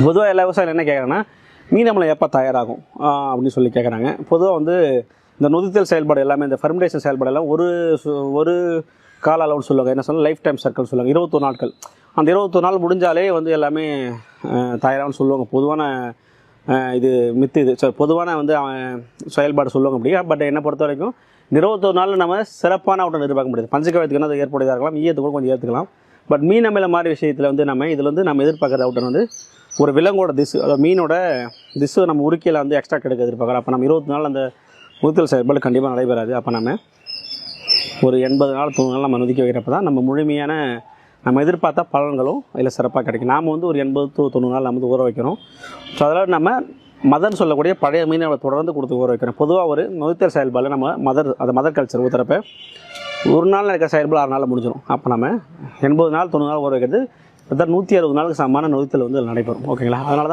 பொதுவாக எல்லா விவசாயிகள் என்ன கேட்குறாங்கன்னா மீன் அமிலம் எப்போ தயாராகும் அப்படின்னு சொல்லி கேட்குறாங்க. பொதுவாக வந்து இந்த நொதித்தல் செயல்பாடு எல்லாமே இந்த ஃபெர்மெண்டேஷன் செயல்பாடு எல்லாம் ஒரு கால அளவுன்னு சொல்லுவாங்க. என்ன சொல்லுவாங்க, லைஃப் டைம் சர்க்கிள் சொல்லுவாங்க. 21 நாட்கள். அந்த 21 நாள் முடிஞ்சாலே வந்து எல்லாமே தயாராகும்னு சொல்லுவாங்க. பொதுவான இது மித்து இது பொதுவான வந்து செயல்பாடு சொல்லுவாங்க அப்படி. பட் என்னை பொறுத்த வரைக்கும் 21 நாள் நம்ம சிறப்பான அவட்டை நிர்வாகம் முடியாது. பஞ்சகவியத்துக்குன்னா அது ஏற்புடையதாக இருக்கலாம், ஈயத்துக்கு கூட கொஞ்சம் ஏற்றுக்கலாம். பட் மீன் அமில மாதிரி விஷயத்தில் வந்து நம்ம இதில் வந்து நம்ம எதிர்பார்க்குற அவுட்டன் வந்து ஒரு விலங்கோட திசு, அதாவது மீனோட திசு நம்ம உருக்கியில் வந்து எக்ஸ்ட்ரா எடுக்க எதிர்பார்க்குறோம். அப்போ நம்ம 20 நாள் அந்த நொதித்தல் செயல்பாடு கண்டிப்பாக நடைபெறாது. அப்போ நம்ம ஒரு 80 நாள் 90 நாள் நம்ம நொதிக்க வைக்கிறப்ப தான் நம்ம முழுமையான நம்ம எதிர்பார்த்தா பலன்களும் அதில் சிறப்பாக கிடைக்கும். நாம் வந்து ஒரு 80 to 90 நாள் நம்ம வந்து ஊற வைக்கிறோம். ஸோ அதில் நம்ம மதர்னு சொல்லக்கூடிய பழைய மீனை தொடர்ந்து கொடுத்து ஊற வைக்கிறோம். பொதுவாக ஒரு நொதித்தல் செயல்பாடில் நம்ம மதர் கல்ச்சர் ஊற்றுறப்ப ஒரு நாள் நடக்கிற செயல்பாடு 6 நாளில் முடிஞ்சிடும். அப்போ நம்ம 80 நாள் 90 நாள் ஊற வைக்கிறது 160 நாளுக்கு சமமான நொதித்தல் வந்து நடைபெறும். ஓகேங்களா? அதனால தான்